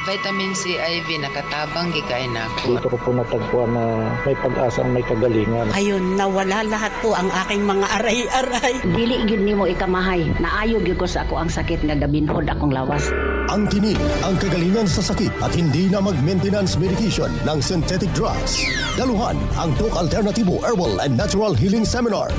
vitamin C IV nakatabang gikay na ako. Dito ko po natagpuan na may pag-asang may kagalingan. Ayun, nawala lahat po ang aking mga aray-aray. Dili gyud nimo ikamahay. Naayo gyud ko sa ako ang sakit nga gabinhod akong lawas. Ang tinig, ang kagalingan sa sakit at hindi na mag-maintenance medication ng synthetic drugs. Daluhan ang Doc Alternativo Herbal and Natural Healing Seminar.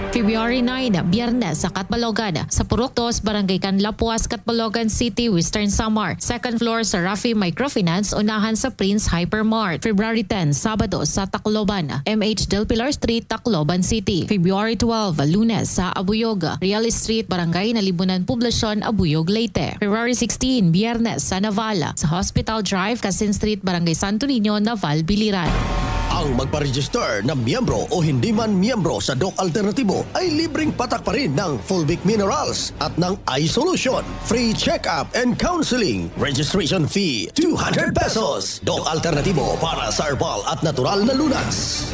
February 9, Biyernes sa Catbalogan, sa Purok 2, Barangay Canlapuas, Catbalogan City, Western Samar. Second floor sa Rafi Microfinance, unahan sa Prince Hypermart. February 10, Sabado sa Tacloban, MH Del Pilar Street, Tacloban City. February 12, Lunes sa Abuyog, Real Street, Barangay Nalibunan Poblasyon, Abuyog, Leyte. February 16, Biyernes sa Navala, sa Hospital Drive, Casin Street, Barangay Santo Niño, Naval, Biliran. Ang magpa-register na miyembro o hindi man miyembro sa Doc Alternativo ay libreng patak pa rin ng Fulvic Minerals at ng iSolution. Free check-up and counseling. Registration fee, 200 pesos. Doc Alternativo para sa herbal at natural na lunas.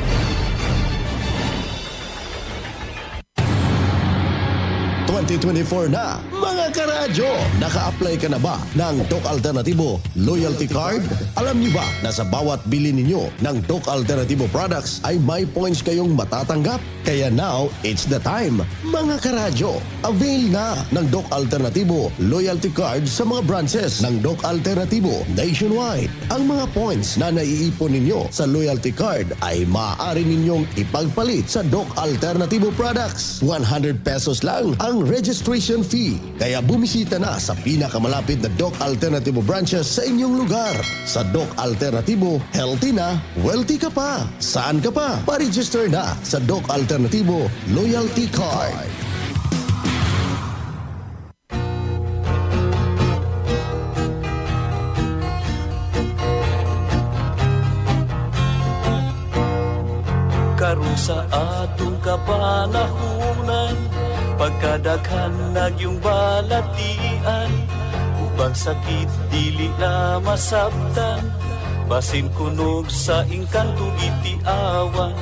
...2024 na, mga karadyo! Naka-apply ka na ba ng Doc Alternativo Loyalty Card? Alam niyo ba na sa bawat bili ninyo ng Doc Alternativo products ay may points kayong matatanggap? Kaya now, it's the time, mga karadyo! Avail na ng Doc Alternativo Loyalty Card sa mga branches ng Doc Alternativo nationwide. Ang mga points na naiipon ninyo sa Loyalty Card ay maaari ninyong ipagpalit sa Doc Alternativo products. 100 pesos lang ang registration fee. Kaya bumisita na sa pinakamalapit na Doc Alternativo branches sa inyong lugar. Sa Doc Alternativo, healthy na, wealthy ka pa. Saan ka pa? Pa-register na sa Doc Alternativo Loyalty Card. Karon sa atong kapanahunan, pagkadaghan nagyong balatian, ubang sakit dili na masabtan, basin kunog sa ingkantong itiawan,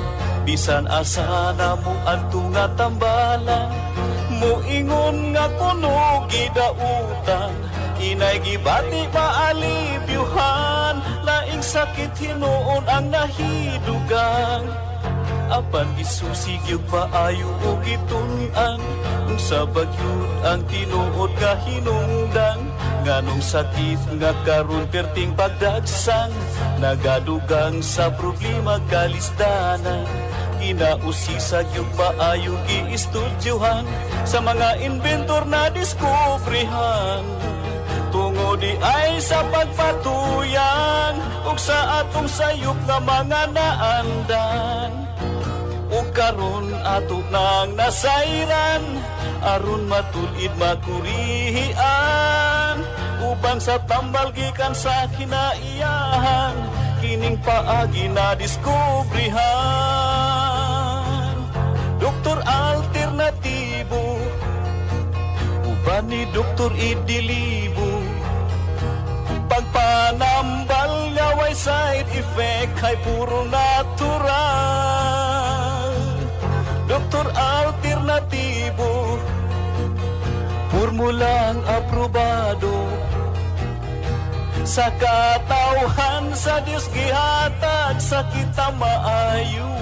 bisan asa na mo adto nga tambalan, muingon nga kunog gidautan, inay gibati maalibyuhan, laing sakit hinuon ang nahidugang. Apan isusigyog paayo o gitun-an, kung sa bagyod ang tinuod nga hinungdan, nganong sakit nga karon perting pagdagsan, nagadugang sa problema kalisdanan. Kinausisag yung paayo giistudyohan, sa mga inventor na diskubrihan, tungo di ay sa pagpatuyan, ug sa atong sayop nga mga naandan. Ug karon ato nang nasayran, aron matulid makurihian, uban sa tambal gikan sa kinaiyahan, kining paagi na diskubrihan. Doktor Alternativo, uban ni Doktor Idilibo, pagpanambal nga way side effect ay puro natural. Doktor Alternativo, formulang aprobado, sa katawhan sa Diyos gihatag sa kita maayo.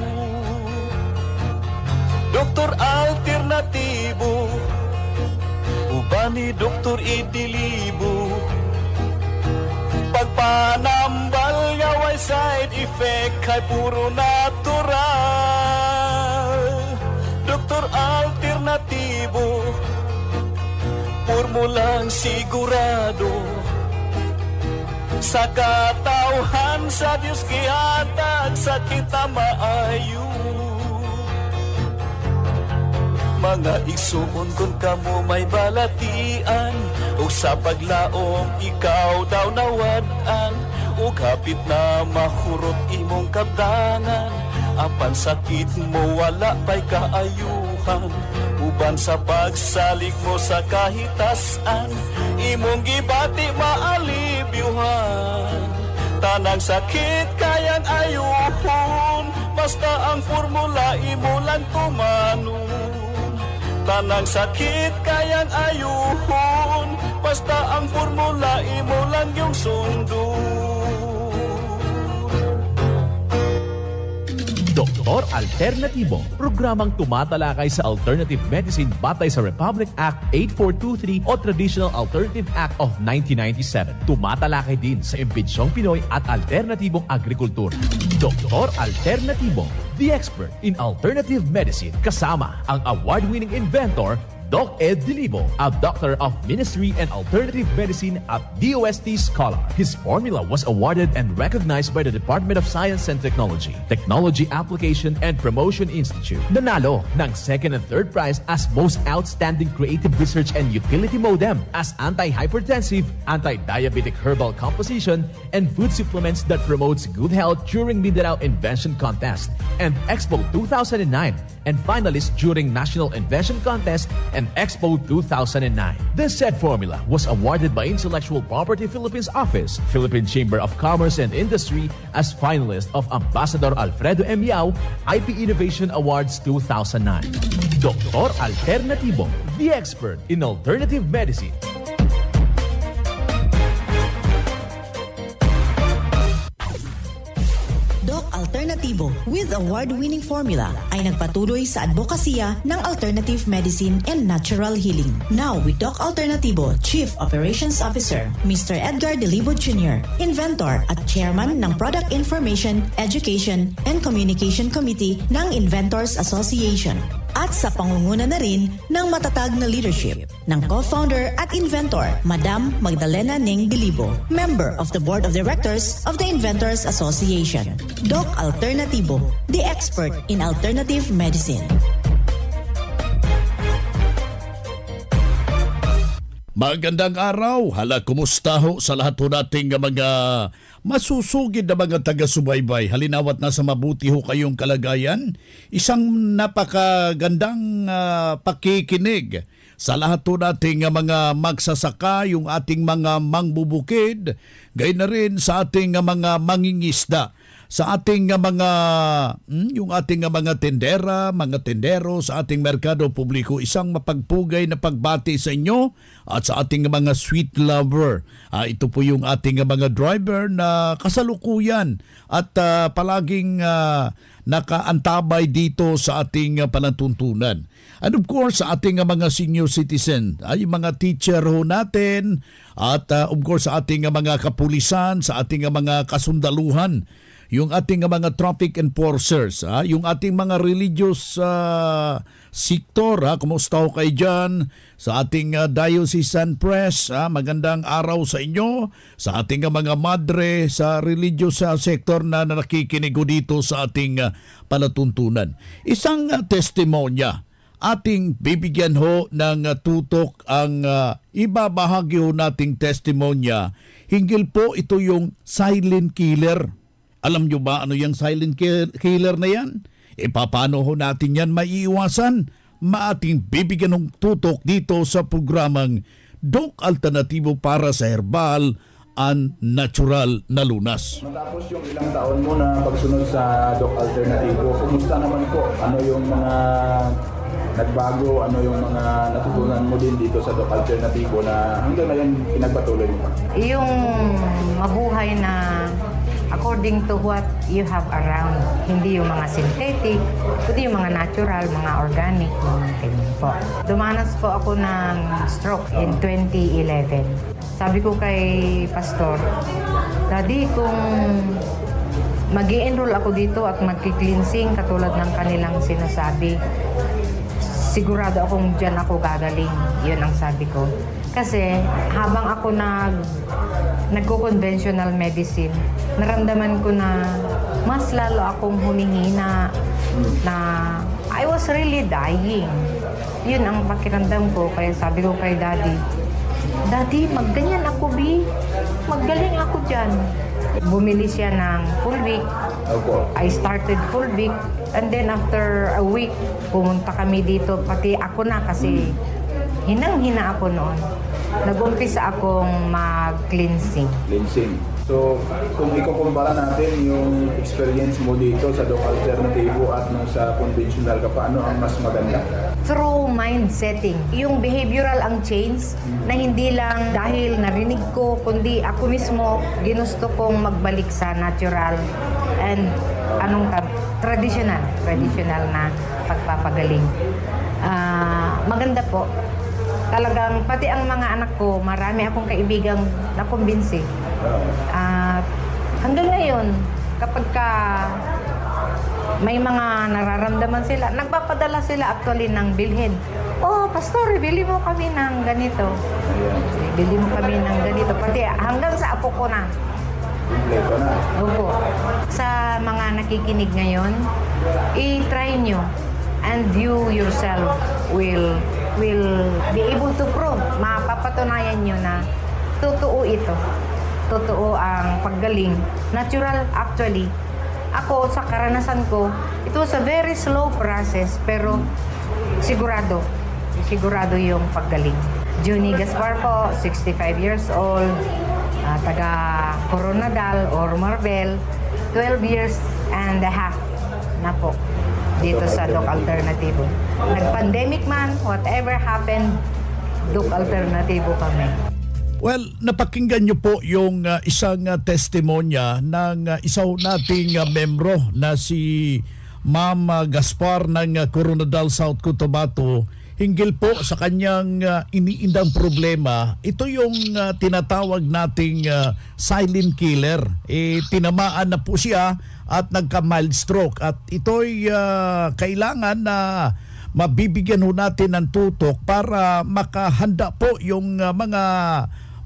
Doktor Alternativo, uban ni Doktor Idilibo, pagpanambal nga way side effect ay puro natural. Doktor Alternativo, formulang sigurado, sa katawhan sa Diyos gihatag sa kita maayo. Mga igsuon kung kamo may balatian, o sa paglaom ikaw daw nawadan, o hapit na mahurot imong kabdangan, apan sakit mo wala pa'y kaayuhan, uban sa pagsalig mo sa kahitasan, imong gibati maalibyuhan, tanang sakit kayang ayuhon, basta ang formula imo lang tumanon. Tanang sakit kayang ayuhon, basta ang formula imo lang yung Alternatibo, programang tumatalakay sa alternative medicine batay sa Republic Act 8423 o Traditional Alternative Act of 1997. Tumatalakay din sa imbitsyong Pinoy at alternatibong agrikultura. Dr. Alternatibo, the expert in alternative medicine, kasama ang award-winning inventor Doc Ed Dilibo, a doctor of ministry and alternative medicine at DOST Scholar. His formula was awarded and recognized by the Department of Science and Technology, Technology Application and Promotion Institute. Nanalo ng second and third prize as Most Outstanding Creative Research and Utility Modem as anti-hypertensive, anti-diabetic herbal composition, and food supplements that promotes good health during Mindanao Invention Contest and Expo 2009, and finalist during National Invention Contest and Expo 2009. This said formula was awarded by Intellectual Property Philippines Office, Philippine Chamber of Commerce and Industry as finalist of Ambassador Alfredo M. Yao IP Innovation Awards 2009. Dr. Alternatibo, the expert in alternative medicine. Doc Alternatibo with award-winning formula ay nagpatuloy sa advokasya ng alternative medicine and natural healing. Now with Doc Alternatibo, Chief Operations Officer, Mr. Edgar Dilibo Jr., Inventor at Chairman ng Product Information, Education and Communication Committee ng Inventors Association. At sa pangunguna na rin ng matatag na leadership ng co-founder at inventor, Madam Magdalena Ning Dilibo, member of the Board of Directors of the Inventors Association. Doc Alternatibo, the expert in alternative medicine. Magandang araw. Hala, kumusta ho sa lahat ho nating mga masusugid na mga taga-subaybay. Halinawat nasa mabuti ho kayong kalagayan. Isang napakagandang pakikinig sa lahat ho nating mga magsasaka, yung ating mga mangbubukid, gayon na rin sa ating mga mangingisda, sa ating mga yung ating mga tendera, mga tendero sa ating merkado publiko. Isang mapagpugay na pagbati sa inyo at sa ating mga sweet lover. Ito po yung ating mga driver na kasalukuyan at palaging nakaantabay dito sa ating palatuntunan. And of course, sa ating mga senior citizen, yung mga teacher ho natin at of course sa ating mga kapulisan, sa ating mga kasundaluhan, yung ating mga traffic enforcers, yung ating mga religious sector, kumusta ho kayo dyan? Sa ating diocesan press, magandang araw sa inyo. Sa ating mga madre sa religious sector na nakikinig dito sa ating palatuntunan. Isang testimonya, ating bibigyan ho ng tutok ang ibabahagi ho nating testimonya. Hinggil po ito yung silent killer. Alam nyo ba ano yung silent killer na yan? Paano ho natin yan maiiwasan? Maating bibigyan ng tutok dito sa programang Doc Alternatibo para sa herbal and natural na lunas. Matapos yung ilang taon mo na pagsunod sa Doc Alternatibo, kumusta naman po? Ano yung mga nagbago? Ano yung mga natutunan mo din dito sa Doc Alternatibo na hanggang ngayon pinagpatuloy mo? Yung mabuhay na according to what you have around. Hindi yung mga synthetic, kundi yung mga natural, mga organic, mga ganyan po. Dumanas po ako ng stroke in 2011. Sabi ko kay Pastor, Daddy, kung mag-i-enroll ako dito at magki-cleansing katulad ng kanilang sinasabi, sigurado akong dyan ako gagaling. Yun ang sabi ko. Kasi habang ako nagko-conventional medicine, naramdaman ko na mas lalo akong humihina, na I was really dying. Yun ang pakiramdam ko. Kaya sabi ko kay Daddy, Daddy, magganyan ako, Bi. Maggaling ako dyan. Bumili siya ng full week. I started full week. And then after a week, pumunta kami dito. Pati ako na kasi hinang-hina ako noon. nag-umpisa akong mag-cleansing. Cleansing. So, kung ikukumpara natin yung experience mo dito sa Doc Alternativo at nung sa conventional ka, paano ang mas maganda? Through mind setting. Yung behavioral ang change na hindi lang dahil narinig ko, kundi ako mismo ginusto kong magbalik sa natural and traditional na pagpapagaling. Maganda po. Talagang pati ang mga anak ko, marami akong kaibigang nakumbinsi. Hanggang ngayon, kapag may mga nararamdaman sila, nagpapadala sila actually ng bilhin. Oh, pastor, bili mo kami ng ganito. Bili mo kami ng ganito. Pati hanggang sa apo ko na. Opo. Sa mga nakikinig ngayon, i-try nyo and you yourself will be able to prove, mapapatunayan nyo na totoo ito. Totoo ang paggaling. Natural actually. Ako, sa karanasan ko, it was a very slow process, pero sigurado yung paggaling. Junie Gaspar po, 65 years old, taga Coronadal or Marbel, 12 years and a half na po dito sa Doc Alternativo. Nag-pandemic man, whatever happened, Doc Alternativo kami. Well, napakinggan nyo po yung isang testimonya ng isaw nating membro na si Ma'am Gaspar ng Coronadal, South Cotabato, hinggil po sa kanyang iniindang problema. Ito yung tinatawag nating silent killer. Tinamaan na po siya at nagka-mild stroke. At ito'y kailangan na mabibigyan ho natin ng tutok para makahanda po yung mga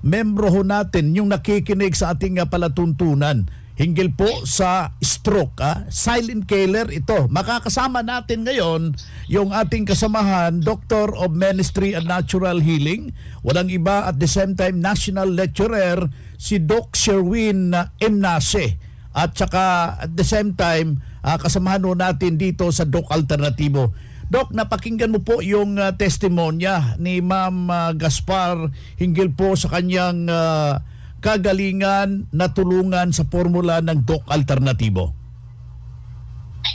membro ho natin, yung nakikinig sa ating palatuntunan. Hinggil po sa stroke. Silent killer ito. Makakasama natin ngayon yung ating kasamahan, Doctor of Ministry and Natural Healing. Walang iba at the same time National Lecturer, si Doc Sherwin Imnase. At saka at the same time, kasamahan ho natin dito sa Doc Alternativo. Doc, napakinggan mo po yung testimonya ni Ma'am Gaspar hinggil po sa kanyang kagalingan na tulungan sa formula ng Doc Alternativo.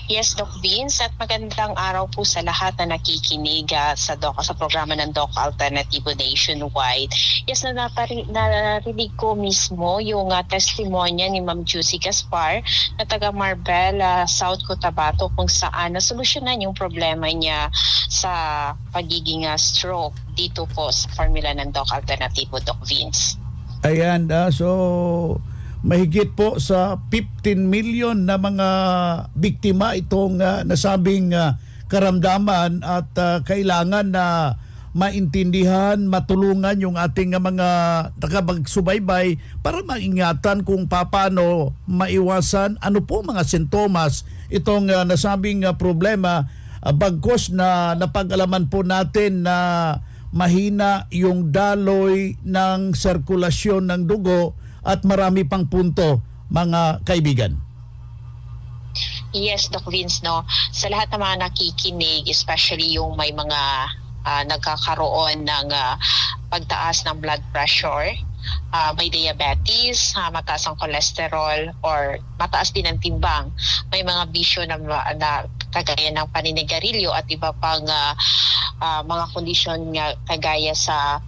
Yes, Doc Vince, at magandang araw po sa lahat na nakikinig sa programa ng Doc Alternativo nationwide. Yes, narinig ko mismo yung testimonya ni Ma'am Juicy Gaspar na taga Marbel, South Cotabato, kung saan nasolusyonan yung problema niya sa pagiging stroke dito po sa formula ng Doc Alternativo, Doc Vince. Ayan, so mahigit po sa 15 million na mga biktima itong nasabing karamdaman at kailangan na maintindihan, matulungan yung ating mga tagapagsubaybay para maingatan kung paano maiwasan ano po mga sintomas itong nasabing problema, bagkos na napag-alaman po natin na mahina yung daloy ng sirkulasyon ng dugo at marami pang punto, mga kaibigan. Yes, Doc Vince, no? Sa lahat ng mga nakikinig, especially yung may mga nagkakaroon ng pagtaas ng blood pressure, may diabetes, mataas ang cholesterol, or mataas din ang timbang, may mga bisyo na kagaya ng paninigarilyo at iba pang mga kondisyon kagaya sa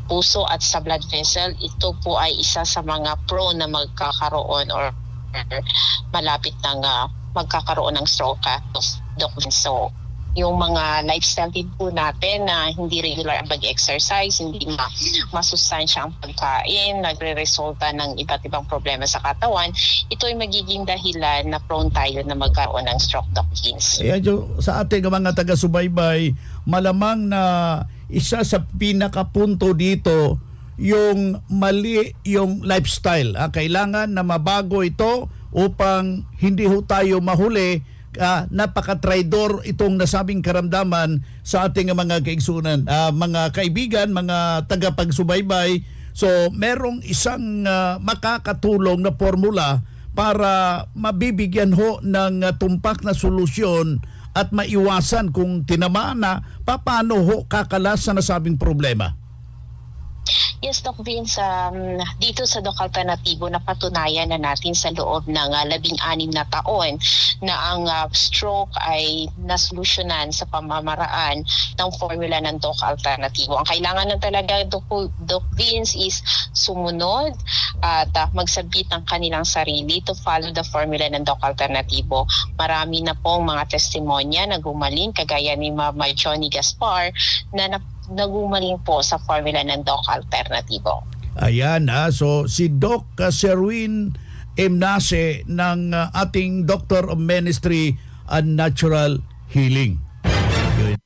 puso at sa blood vessel, ito po ay isa sa mga prone na magkakaroon or malapit ng magkakaroon ng stroke. So, yung mga lifestyle din po natin na hindi regular ang pag-exercise, hindi masustansya ang pagkain, nagre-resulta ng iba't ibang problema sa katawan, ito ay magiging dahilan na prone tayo na magkaroon ng stroke, Doc Vince. Ayan, sa ating mga taga-subaybay, malamang na isa sa pinakapunto dito yung mali yung lifestyle. Kailangan na mabago ito upang hindi ho tayo mahuli. Napaka-traidor itong nasabing karamdaman sa ating mga kaigsunan, mga kaibigan, mga tagapagsubaybay. So merong isang makakatulong na formula para mabibigyan ho ng tumpak na solusyon at maiwasan kung tinamaan na paano ho kakalas sa nasabing problema. Yes, Doc Vince, dito sa Doc Alternatibo, napatunayan na natin sa loob ng 16 na taon na ang stroke ay nasolusyonan sa pamamaraan ng formula ng Doc Alternatibo. Ang kailangan na talaga, Doc Vince, is sumunod at magsabit ng kanilang sarili to follow the formula ng Doc Alternatibo. Marami na pong mga testimonya na gumaling, kagaya ni Mama Johnny Gaspar, na nagumaling po sa formula ng Doc Alternatibo. Ayan, so si Doc Sherwin Emnase ng ating Doctor of Ministry and Natural Healing.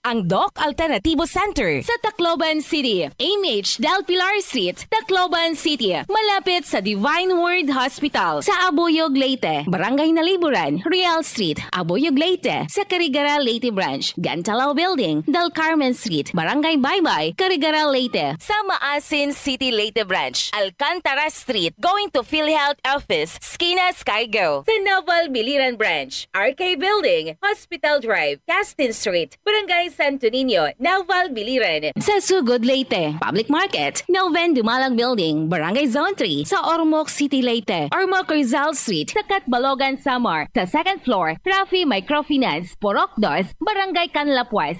Ang Doc Alternativo Center sa Tacloban City, AMH Del Pilar Street, Tacloban City, malapit sa Divine Word Hospital sa Abuyog, Leyte, Barangay Naliburan, Real Street, Abuyog, Leyte, sa Carigara, Leyte Branch, Gantalao Building, Del Carmen Street, Barangay Baybay, Carigara, Leyte, sa Maasin City, Leyte Branch, Alcantara Street, going to PhilHealth Office, Skina Skygo, sa Naval Biliran Branch, RK Building, Hospital Drive, Castin Street, Barangay Santo Niño, Naval Biliran. Sa Sugod, Leyte, Public Market, Noven Dumalang Building, Barangay Zone 3, sa Ormoc City, Leyte, Ormoc Rizal Street, sa Catbalogan, Samar, sa 2nd floor, Rafi Microfinance, Porok 2, Barangay Canlapuas.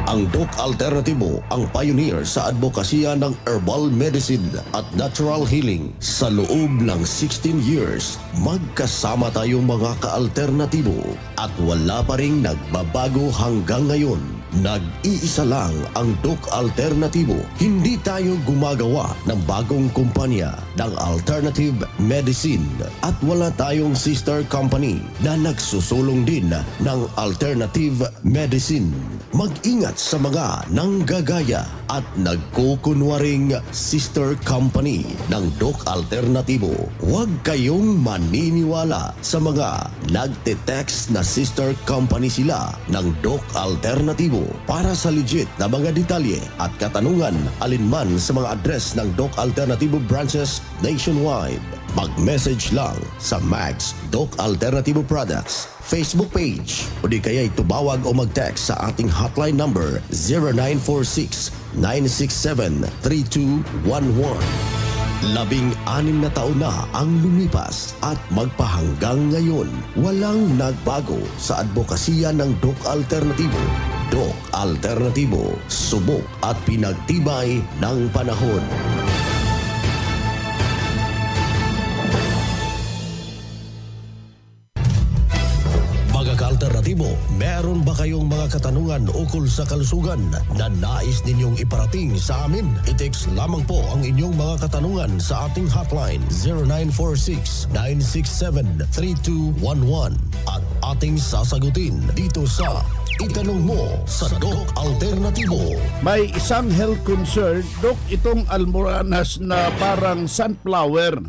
Ang Doc Alternatibo ang pioneer sa advokasya ng herbal medicine at natural healing. Sa loob ng 16 years, magkasama tayong mga ka-alternatibo at wala pa ring nagbabago hanggang ngayon. Nag-iisa lang ang Doc Alternatibo. Hindi tayo gumagawa ng bagong kumpanya ng alternative medicine at wala tayong sister company na nagsusulong din ng alternative medicine. Mag-ingat sa mga nanggagaya at nagkukunwaring sister company ng Doc Alternatibo. Huwag kayong maniniwala sa mga nagte-text na sister company sila ng Doc Alternatibo. Para sa legit na mga detalye at katanungan alinman sa mga address ng Doc Alternatibo branches nationwide, mag-message lang sa Max Doc Alternatibo Products Facebook page o di kaya itubawag o mag-text sa ating hotline number 0946-967-3211. 16 na taon na ang lumipas at magpahanggang ngayon, walang nagbago sa advokasya ng Doc Alternatibo. Doc Alternatibo, subok at pinagtibay ng panahon. Alternatibo, meron ba kayong mga katanungan ukol sa kalusugan na nais ninyong iparating sa amin? I-text lamang po ang inyong mga katanungan sa ating hotline 0946-967-3211 at ating sasagutin dito sa Itanong Mo sa Doc Alternatibo. May isang health concern, Doc, itong almoranas na parang sunflower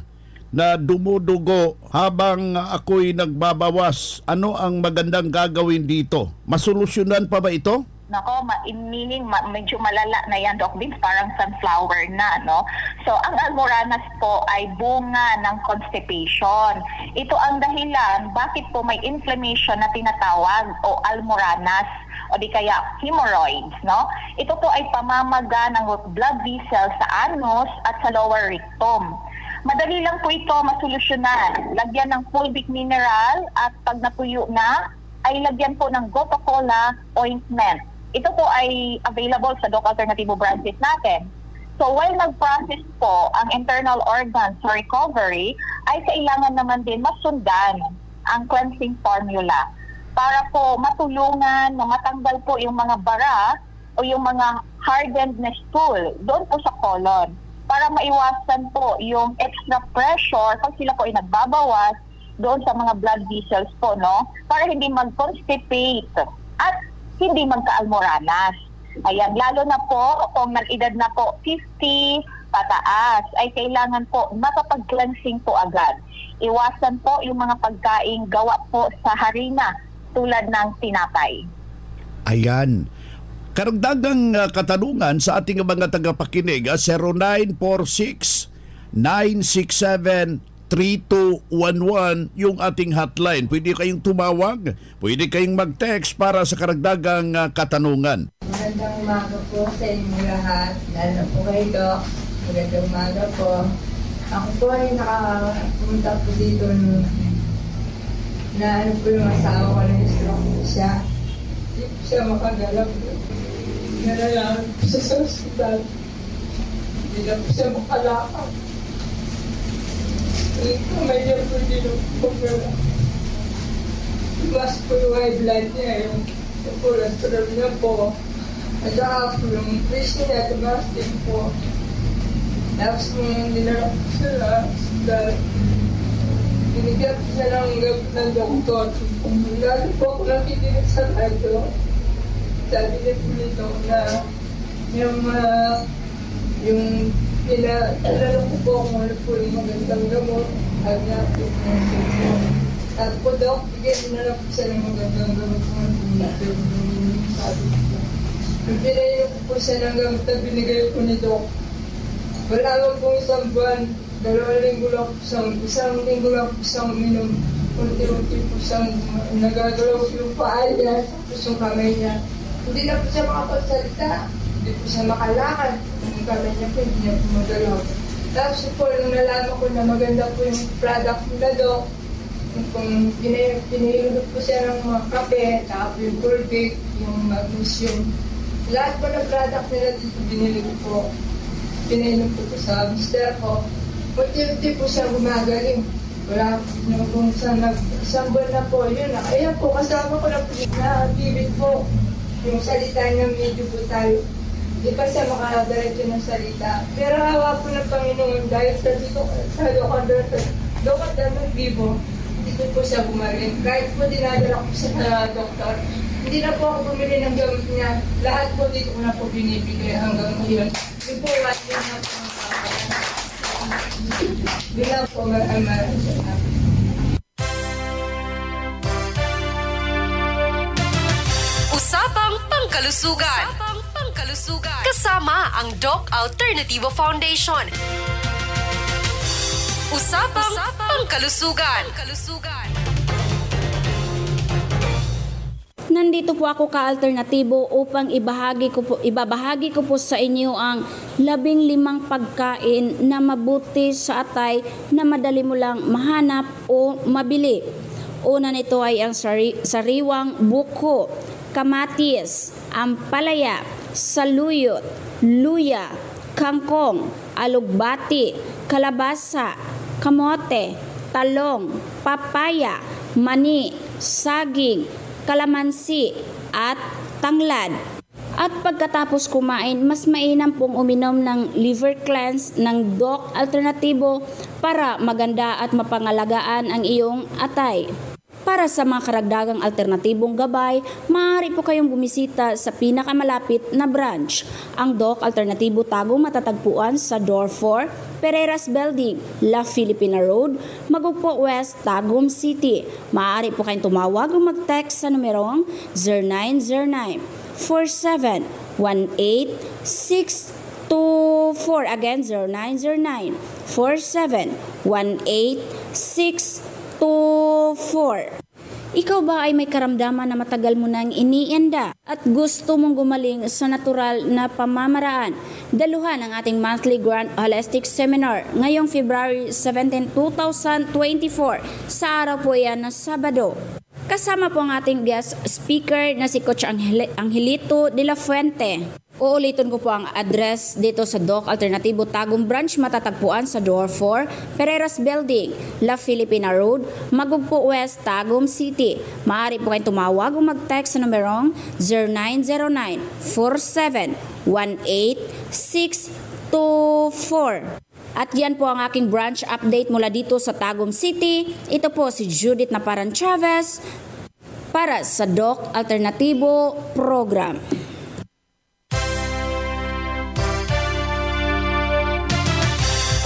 na dumudugo habang ako'y nagbabawas. Ano ang magandang gagawin dito? Masolusyonan pa ba ito? Nako, meaning medyo malala na yan, Doc Vince, parang sunflower na, no? So, ang almoranas po ay bunga ng constipation. Ito ang dahilan bakit po may inflammation na tinatawag o almoranas o di kaya hemorrhoids, no? Ito po ay pamamaga ng blood vessels sa anus at sa lower rectum. Madali lang po ito masolusyonan. Lagyan ng fulvic mineral at pag natuyo na, ay lagyan po ng Goto Cola ointment. Ito po ay available sa Doc Alternatibo branches natin. So while nag-process po ang internal organs for recovery, ay kailangan naman din masundan ang cleansing formula para po matulungan na matanggal po yung mga bara o yung mga hardened na stool doon po sa colon, para maiwasan po yung extra pressure pag sila po ay nagbabawas doon sa mga blood vessels po, no? Para hindi mag-constipate at hindi magka-almoranas. Ayan, lalo na po kung nag-edad na po 50 pataas, ay kailangan po makapag-cleansing po agad. Iwasan po yung mga pagkain gawa po sa harina tulad ng tinapay. Ayan. Karagdagang katanungan sa ating mga tagapakinig, 0946-967-3211. 3211 yung ating hotline. Pwede kayong tumawag, pwede kayong mag-text para sa karagdagang katanungan. Magandang umaga po sa inyo lahat. Lalo po kay Doc. Magandang umaga po. Ako po ay nakapunta po dito na po yung asawa ko na stroke po siya. Hindi po siya makagalaw. Nalalaman po siya sa hospital. Hindi na po siya makalakad. May niya po din po pero tumas po yung high blood niya, yung cholesterol niya po. At saka po yung pressure niya, tumas din po. Tapos nung dinarap po siya sa hospital, binigyan po siya ng gamit ng doktor. Lalo po ako nakikinig sa radyo. Sabi niya po nito na yung pinalala ko po kung ano po yung magandang gamot. Agad po po. Tapos po, Dok, bigyan dinala po siya ng magandang gamot kung ano po yung sabi ko. Nung pinainom ko po siya ng gamot na binigay po ni Dok, wala naman po isang buwan, 2 linggo lang po isang linggo lang po siyang uminom. Unti-unti po siyang nagagalaw yung paa niya, tapos yung kamay niya. Hindi na po siya makapagsalita. Hindi po siya makalakad. Yung kamay niya po, hindi niya po magalaw. Tapos po, nung nalaman ko na maganda po yung product nila, Doc, kung pinahilot po siya ng mga kape, tapos yung Colgate, yung magnesium, lahat po ng product nila dito binili ko po. Pinahilot po po sa mister ko. Unti-unti po siya gumagaling. Wala po kung isang buwan na po, yun. Ayan po, kasama ko na po na bibig po. Yung salita niya medyo po tayo. Di pa siya makadiretso ng salita. Pero hawa po ng Panginoon dahil sa Doktor Vivo, dito po siya gumaling. Kahit po dinadala ko siya sa doktor, hindi na po ako bumili ng gamit niya. Lahat po dito ko na po binibigay hanggang ngayon. Yung po, what yun na po ang bilang po maraming salamat. Usapang Pangkalusugan. Kasama ang Doc Alternativo Foundation. Usapang Pangkalusugan. Nandito po ako ka-alternatibo upang ibabahagi ko po sa inyo ang 15 pagkain na mabuti sa atay na madali mo lang mahanap o mabili. Una nito ay ang sariwang buko, kamatis, ampalaya, saluyot, luya, kangkong, alugbati, kalabasa, kamote, talong, papaya, mani, saging, kalamansi, at tanglad. At pagkatapos kumain, mas mainam pong uminom ng liver cleanse ng Doc Alternativo para maganda at mapangalagaan ang iyong atay. Para sa mga karagdagang alternatibong gabay, maaari po kayong bumisita sa pinakamalapit na branch. Ang Doc Alternativo Tagum matatagpuan sa Door 4, Pereiras Building, La Filipina Road, Magugpo West, Tagum City. Maaari po kayong tumawag o mag-text sa numerong 0909-4718-624. Again, 0909-4718-624. Ikaw ba ay may karamdaman na matagal mo nang iniinda at gusto mong gumaling sa natural na pamamaraan? Daluhan ang ating monthly Grand Holistic Seminar ngayong February 17, 2024 sa araw po yan na Sabado. Kasama po ang ating guest speaker na si Coach Angelito de la Fuente. Uulitin ko po ang address dito sa Doc Alternativo Tagum Branch, matatagpuan sa Door 4, Pereiras Building, La Filipina Road, Magugpo West, Tagum City. Maaari po kayong tumawag o mag-text sa numerong 0909-4718-624. At yan po ang aking branch update mula dito sa Tagum City. Ito po si Judith Naparan Chavez para sa Doc Alternativo Program.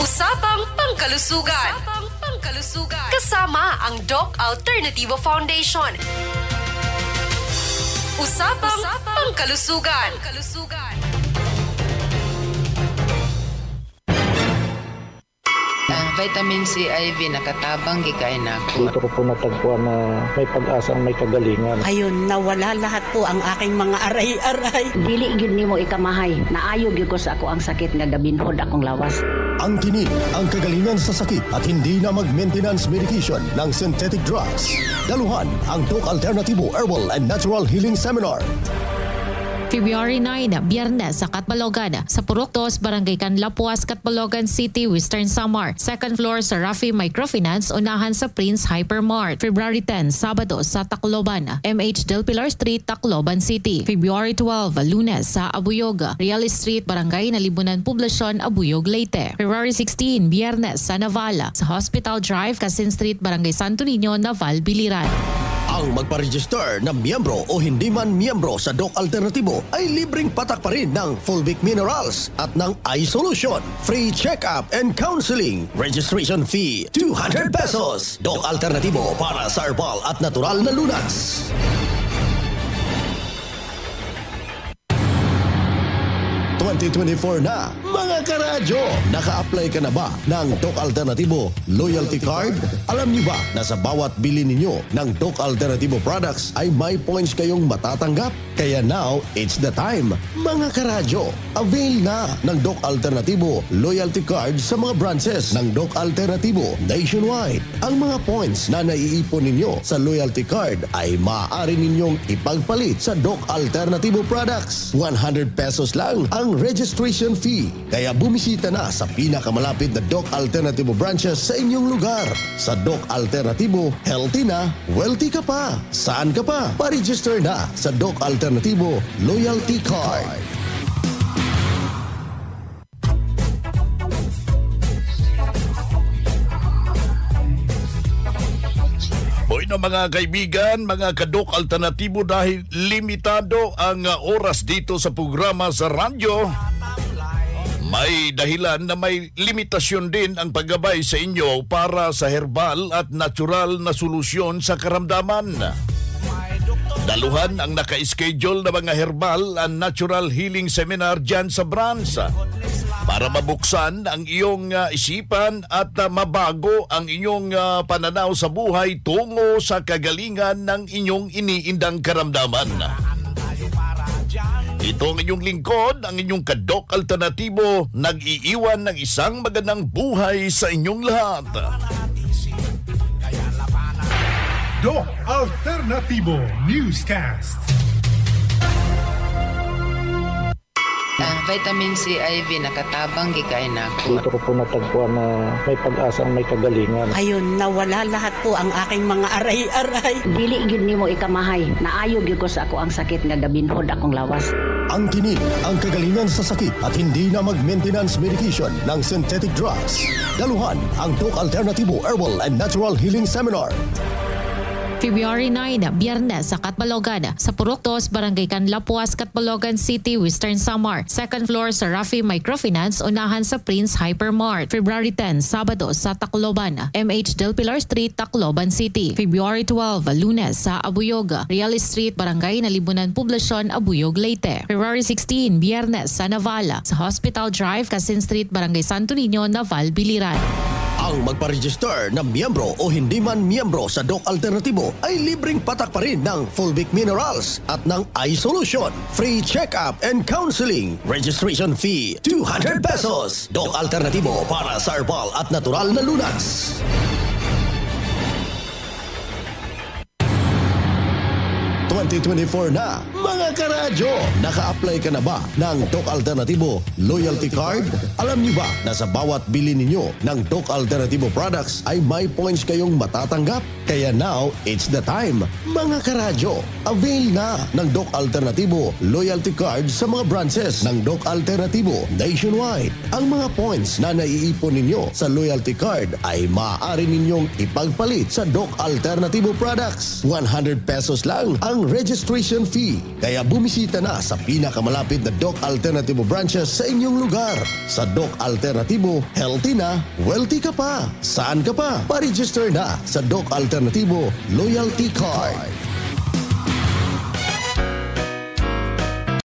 Usapang Pangkalusugan. Kasama ang Doc Alternativo Foundation. Usapang Pangkalusugan. Ang vitamin C IV nakatabang gikain ako. Dito ko po natagpuan na may pag-asang may kagalingan. Ayun, nawala lahat po ang aking mga aray-aray. Dili gyud nimo ikamahay. Naayo gyud ko sa ako ang sakit nga gabinhod akong lawas. Ang tinig, ang kagalingan sa sakit at hindi na mag-maintenance medication ng synthetic drugs. Daluhan ang Doc Alternativo Herbal and Natural Healing Seminar. February 9, Biyernes sa Catbalogan, sa Purok 2, Barangay Canlapuas, Catbalogan City, Western Samar. Second floor sa Rafi Microfinance, unahan sa Prince Hypermart. February 10, Sabado sa Tacloban, MH Del Pilar Street, Tacloban City. February 12, Lunes sa Abuyog, Real Street, Barangay Nalibunan Poblasyon, Abuyog, Leyte. February 16, Biyernes sa Navala, sa Hospital Drive, Casin Street, Barangay Santo Niño, Naval, Biliran. Ang magpa-register na miyembro o hindi man miyembro sa Doc Alternativo ay libreng patak pa rin ng Fulvic Minerals at ng iSolution. Free check-up and counseling. Registration fee, 200 pesos. Doc Alternativo para sa herbal at natural na lunas. ...2024 na, mga karadyo! Naka-apply ka na ba ng Doc Alternativo Loyalty Card? Alam niyo ba na sa bawat bili ninyo ng Doc Alternativo products ay may points kayong matatanggap? Kaya now, it's the time, mga karadyo! Avail na ng Doc Alternativo Loyalty Card sa mga branches ng Doc Alternativo nationwide. Ang mga points na naiipon ninyo sa Loyalty Card ay maaari ninyong ipagpalit sa Doc Alternativo products. 100 pesos lang ang registration fee. Kaya bumisita na sa pinakamalapit na Doc Alternativo branches sa inyong lugar. Sa Doc Alternativo, healthy na, wealthy ka pa. Saan ka pa? Pa-register na sa Doc Alternativo Loyalty Card. Hoy na mga kaibigan, mga ka-Doc Alternativo, dahil limitado ang oras dito sa programa sa radyo, may dahilan na may limitasyon din ang paggabay sa inyo para sa herbal at natural na solusyon sa karamdaman. Daluhan ang naka-schedule na mga herbal and natural healing seminar dyan sa branch para mabuksan ang iyong isipan at mabago ang inyong pananaw sa buhay tungo sa kagalingan ng inyong iniindang karamdaman. Ito ang inyong lingkod, ang inyong ka-Doc Alternativo, nag-iiwan ng isang magandang buhay sa inyong lahat. Doc Alternativo Newscast. Ang vitamin C IV nakatabang gikain ako. Dito ko po natagpuan na may pag-asang may kagalingan. Ayun, nawala lahat po ang aking mga aray-aray. Dili gyud nimo ikamahay. Naayo gyud ko sa ako ang sakit nga gabinhod akong lawas. Ang tinig, ang kagalingan sa sakit at hindi na mag-maintenance medication ng synthetic drugs. Daluhan ang Doc Alternativo Herbal and Natural Healing Seminar. February 9, Biyernes sa Catbalogan, sa Purok 2, Barangay Canlapuas, Catbalogan City, Western Samar. Second floor sa Rafi Microfinance, unahan sa Prince Hypermart. February 10, Sabado sa Tacloban, MH Del Pilar Street, Tacloban City. February 12, Lunes sa Abuyog, Real Street, Barangay Nalibunan Poblasyon, Abuyog, Leyte. February 16, Biyernes sa Navala, sa Hospital Drive, Casin Street, Barangay Santo Niño, Naval, Biliran. Ang magpa-register na miyembro o hindi man miyembro sa Doc Alternativo ay libreng patak pa rin ng Fulvic Minerals at ng iSolution. Free check-up and counseling. Registration fee, 200 pesos. Doc Alternativo para sa herbal at natural na lunas. ...2024 na, mga karadyo! Naka-apply ka na ba ng Doc Alternativo Loyalty Card? Alam niyo ba na sa bawat bili ninyo ng Doc Alternativo products ay may points kayong matatanggap? Kaya now, it's the time, mga karadyo! Avail na ng Doc Alternativo Loyalty Card sa mga branches ng Doc Alternativo nationwide. Ang mga points na naiipon ninyo sa Loyalty Card ay maaari ninyong ipagpalit sa Doc Alternativo products. 100 pesos lang ang registration fee. Kaya bumisita na sa pinakamalapit na Doc Alternativo branches sa inyong lugar. Sa Doc Alternativo, healthy na, wealthy ka pa. Saan ka pa? Pa-register na sa Doc Alternativo Loyalty Card.